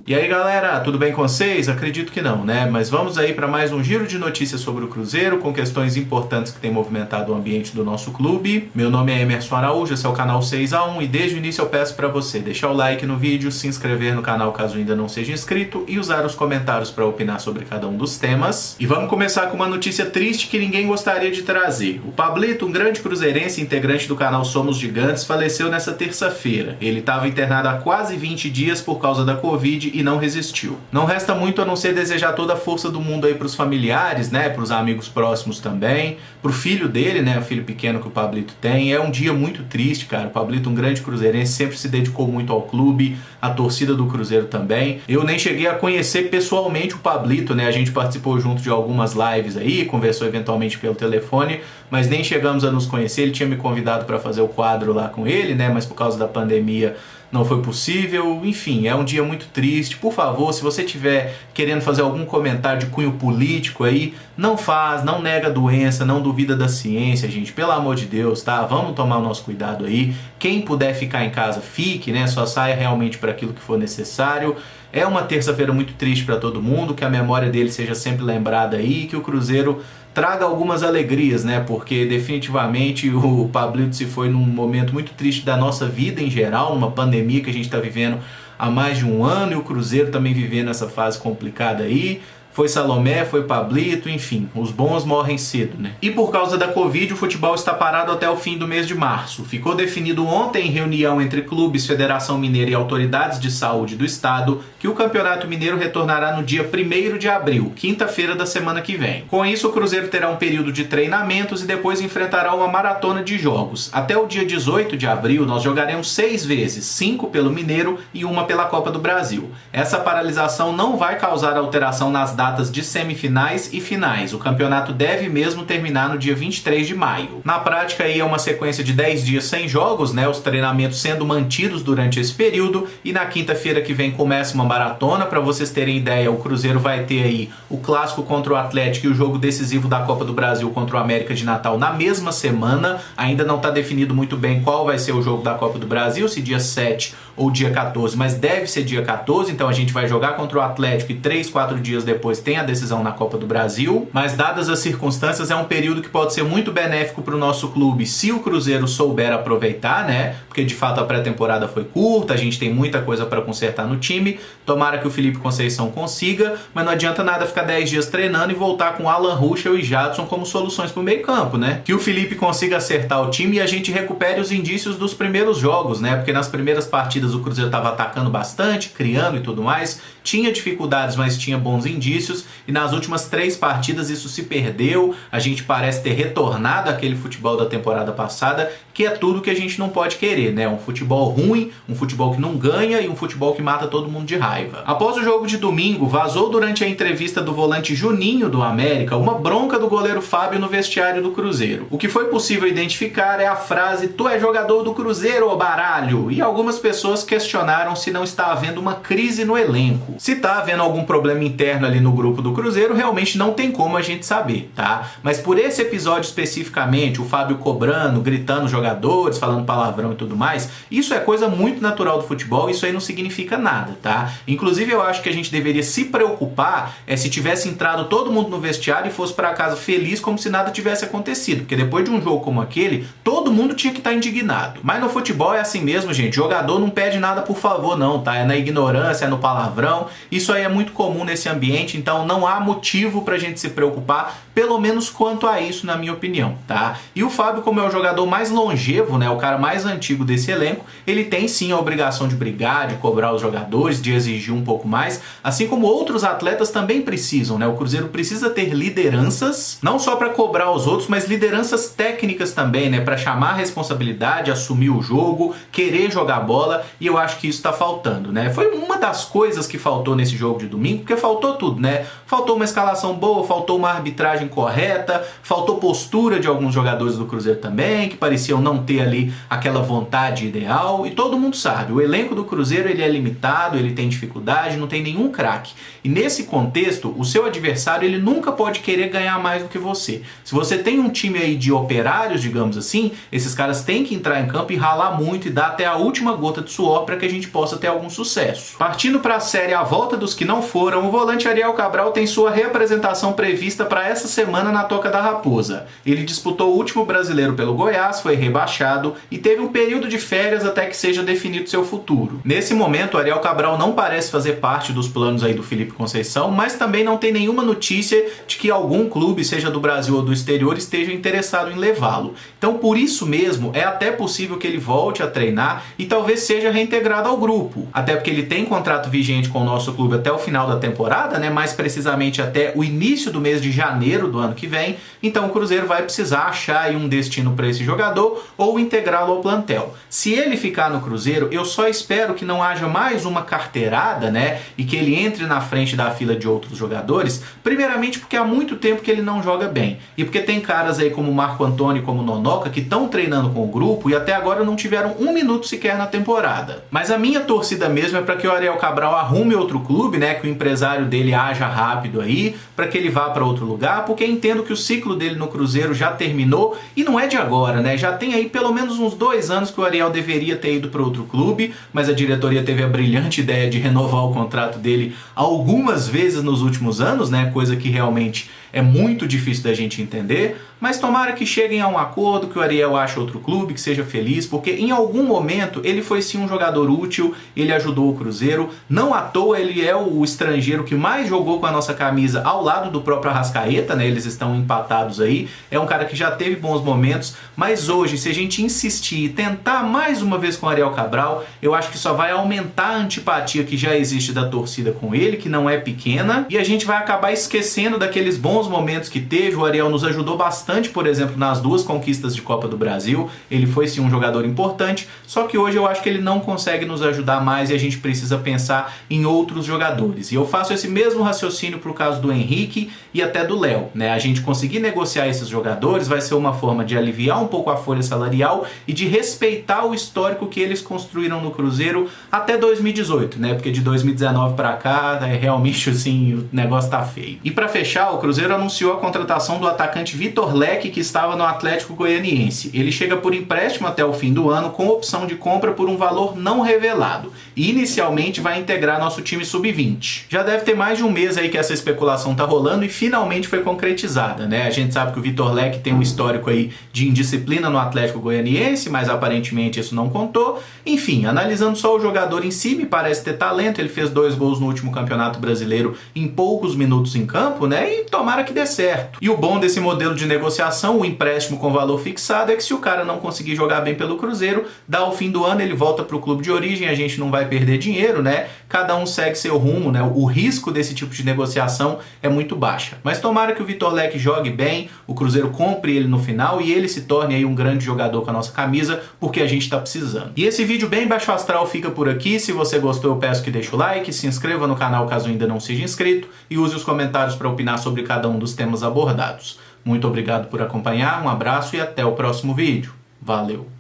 E aí galera, tudo bem com vocês? Acredito que não, né? Mas vamos aí para mais um giro de notícias sobre o Cruzeiro, com questões importantes que têm movimentado o ambiente do nosso clube. Meu nome é Emerson Araújo, esse é o canal 6x1 e desde o início eu peço para você deixar o like no vídeo, se inscrever no canal caso ainda não seja inscrito e usar os comentários para opinar sobre cada um dos temas. E vamos começar com uma notícia triste que ninguém gostaria de trazer. O Pablito, um grande cruzeirense integrante do canal Somos Gigantes, faleceu nessa terça-feira. Ele estava internado há quase 20 dias por causa da Covid e não resistiu. Não resta muito a não ser desejar toda a força do mundo aí pros familiares, né, pros amigos próximos também, pro filho dele, né, o filho pequeno que o Pablito tem. É um dia muito triste, cara. O Pablito, um grande cruzeirense, sempre se dedicou muito ao clube, a torcida do Cruzeiro também. Eu nem cheguei a conhecer pessoalmente o Pablito, né, a gente participou junto de algumas lives aí, conversou eventualmente pelo telefone, mas nem chegamos a nos conhecer. Ele tinha me convidado para fazer o quadro lá com ele, né, mas por causa da pandemia não foi possível. Enfim, é um dia muito triste. Por favor, se você estiver querendo fazer algum comentário de cunho político aí, não faz, não nega a doença, não duvida da ciência, gente. Pelo amor de Deus, tá? Vamos tomar o nosso cuidado aí. Quem puder ficar em casa, fique, né? Só saia realmente para aquilo que for necessário. É uma terça-feira muito triste para todo mundo, que a memória dele seja sempre lembrada aí, que o Cruzeiro traga algumas alegrias, né? Porque definitivamente o Pablito se foi num momento muito triste da nossa vida em geral, numa pandemia que a gente está vivendo há mais de um ano, e o Cruzeiro também vivendo essa fase complicada aí. Foi Salomé, foi Pablito, enfim, os bons morrem cedo, né? E por causa da Covid, o futebol está parado até o fim do mês de março. Ficou definido ontem, em reunião entre clubes, Federação Mineira e autoridades de saúde do estado, que o Campeonato Mineiro retornará no dia 1º de abril, quinta-feira da semana que vem. Com isso, o Cruzeiro terá um período de treinamentos e depois enfrentará uma maratona de jogos. Até o dia 18 de abril, nós jogaremos 6 vezes, 5 pelo Mineiro e 1 pela Copa do Brasil. Essa paralisação não vai causar alteração nas datas de semifinais e finais. O campeonato deve mesmo terminar no dia 23 de maio. Na prática aí é uma sequência de 10 dias sem jogos, né? Os treinamentos sendo mantidos durante esse período, e na quinta-feira que vem começa uma maratona. Para vocês terem ideia, o Cruzeiro vai ter aí o clássico contra o Atlético e o jogo decisivo da Copa do Brasil contra o América de Natal na mesma semana. Ainda não está definido muito bem qual vai ser o jogo da Copa do Brasil, se dia 7 ou dia 14, mas deve ser dia 14, então a gente vai jogar contra o Atlético e 3, 4 dias depois tem a decisão na Copa do Brasil. Mas dadas as circunstâncias, é um período que pode ser muito benéfico para o nosso clube se o Cruzeiro souber aproveitar, né? Porque de fato a pré-temporada foi curta, a gente tem muita coisa para consertar no time. Tomara que o Felipe Conceição consiga, mas não adianta nada ficar 10 dias treinando e voltar com Alan Ruschel e Jadson como soluções para o meio campo, né? Que o Felipe consiga acertar o time e a gente recupere os indícios dos primeiros jogos, né? Porque nas primeiras partidas o Cruzeiro estava atacando bastante, criando e tudo mais, tinha dificuldades, mas tinha bons indícios, e nas últimas 3 partidas isso se perdeu. A gente parece ter retornado àquele futebol da temporada passada, que é tudo que a gente não pode querer, né? Um futebol ruim, um futebol que não ganha e um futebol que mata todo mundo de raiva. Após o jogo de domingo, vazou durante a entrevista do volante Juninho do América uma bronca do goleiro Fábio no vestiário do Cruzeiro. O que foi possível identificar é a frase "Tu é jogador do Cruzeiro, ô baralho!" E algumas pessoas questionaram se não está havendo uma crise no elenco. Se está havendo algum problema interno ali no grupo do Cruzeiro, realmente não tem como a gente saber, tá? Mas por esse episódio especificamente, o Fábio cobrando, gritando jogadores, falando palavrão e tudo mais, isso é coisa muito natural do futebol, isso aí não significa nada, tá? Inclusive eu acho que a gente deveria se preocupar se tivesse entrado todo mundo no vestiário e fosse para casa feliz como se nada tivesse acontecido, porque depois de um jogo como aquele, todo mundo tinha que estar indignado. Mas no futebol é assim mesmo, gente, jogador não pede nada por favor não, tá? É na ignorância, é no palavrão, isso aí é muito comum nesse ambiente, então não há motivo pra gente se preocupar, pelo menos quanto a isso, na minha opinião, tá? E o Fábio, como é o jogador mais longevo, né, o cara mais antigo desse elenco, ele tem sim a obrigação de brigar, de cobrar os jogadores, de exigir um pouco mais, assim como outros atletas também precisam, né? O Cruzeiro precisa ter lideranças, não só para cobrar os outros, mas lideranças técnicas também, né, para chamar a responsabilidade, assumir o jogo, querer jogar bola, e eu acho que isso tá faltando, né? Foi uma das coisas que faltou nesse jogo de domingo, porque faltou tudo, né? Faltou uma escalação boa, faltou uma arbitragem correta, faltou postura de alguns jogadores do Cruzeiro também, que pareciam não ter ali aquela vontade vontade ideal, e todo mundo sabe, o elenco do Cruzeiro ele é limitado, ele tem dificuldade, não tem nenhum craque. E nesse contexto, o seu adversário ele nunca pode querer ganhar mais do que você. Se você tem um time aí de operários, digamos assim, esses caras têm que entrar em campo e ralar muito e dar até a última gota de suor para que a gente possa ter algum sucesso. Partindo para a série A Volta dos que não foram, o volante Ariel Cabral tem sua reapresentação prevista para essa semana na Toca da Raposa. Ele disputou o último brasileiro pelo Goiás, foi rebaixado e teve um período de férias até que seja definido seu futuro. Nesse momento, Ariel Cabral não parece fazer parte dos planos aí do Felipe Conceição, mas também não tem nenhuma notícia de que algum clube, seja do Brasil ou do exterior, esteja interessado em levá-lo. Então, por isso mesmo, é até possível que ele volte a treinar e talvez seja reintegrado ao grupo. Até porque ele tem contrato vigente com o nosso clube até o final da temporada, né? Mais precisamente até o início do mês de janeiro do ano que vem. Então, o Cruzeiro vai precisar achar aí um destino para esse jogador ou integrá-lo ao plantel. Se ele ficar no Cruzeiro, eu só espero que não haja mais uma carteirada, né? E que ele entre na frente da fila de outros jogadores, primeiramente porque há muito tempo que ele não joga bem. E porque tem caras aí como Marco Antônio e como Nonoca que estão treinando com o grupo e até agora não tiveram um minuto sequer na temporada. Mas a minha torcida mesmo é para que o Ariel Cabral arrume outro clube, né? Que o empresário dele haja rápido aí, para que ele vá para outro lugar, porque entendo que o ciclo dele no Cruzeiro já terminou e não é de agora, né? Já tem aí pelo menos uns 2 anos que o Ariel deveria ter ido para outro clube, mas a diretoria teve a brilhante ideia de renovar o contrato dele algumas vezes nos últimos anos, né? Coisa que realmente é muito difícil da gente entender, mas tomara que cheguem a um acordo, que o Ariel ache outro clube, que seja feliz, porque em algum momento ele foi sim um jogador útil, ele ajudou o Cruzeiro, não à toa ele é o estrangeiro que mais jogou com a nossa camisa ao lado do próprio Arrascaeta, né? Eles estão empatados aí, é um cara que já teve bons momentos, mas hoje, se a gente insistir e tentar mais uma vez com o Ariel Cabral, eu acho que só vai aumentar a antipatia que já existe da torcida com ele, que não é pequena, e a gente vai acabar esquecendo daqueles bons momentos que teve. O Ariel nos ajudou bastante, por exemplo, nas 2 conquistas de Copa do Brasil, ele foi sim um jogador importante, só que hoje eu acho que ele não consegue nos ajudar mais e a gente precisa pensar em outros jogadores. E eu faço esse mesmo raciocínio pro caso do Henrique e até do Léo, né? A gente conseguir negociar esses jogadores vai ser uma forma de aliviar um pouco a folha salarial e de respeitar o histórico que eles construíram no Cruzeiro até 2018, né? Porque de 2019 para cá, realmente assim, o negócio tá feio. E para fechar, o Cruzeiro anunciou a contratação do atacante Vitor Leque, que estava no Atlético Goianiense. Ele chega por empréstimo até o fim do ano, com opção de compra por um valor não revelado. E inicialmente vai integrar nosso time sub-20. Já deve ter mais de um mês aí que essa especulação tá rolando e finalmente foi concretizada, né? A gente sabe que o Vitor Leque tem um histórico aí de indisciplina no Atlético Goianiense, mas aparentemente isso não contou. Enfim, analisando só o jogador em si, me parece ter talento. Ele fez 2 gols no último Campeonato Brasileiro em poucos minutos em campo, né? E tomara que dê certo. E o bom desse modelo de negociação, o empréstimo com valor fixado, é que se o cara não conseguir jogar bem pelo Cruzeiro, dá o fim do ano, ele volta pro clube de origem, a gente não vai perder dinheiro, né? Cada um segue seu rumo, né? O risco desse tipo de negociação é muito baixa. Mas tomara que o Vitor Leque jogue bem, o Cruzeiro compre ele no final e ele se torne aí um grande jogador com a nossa camisa, porque a gente tá precisando. E esse vídeo bem baixo astral fica por aqui. Se você gostou, eu peço que deixe o like, se inscreva no canal caso ainda não seja inscrito e use os comentários para opinar sobre cada um dos temas abordados. Muito obrigado por acompanhar, um abraço e até o próximo vídeo. Valeu!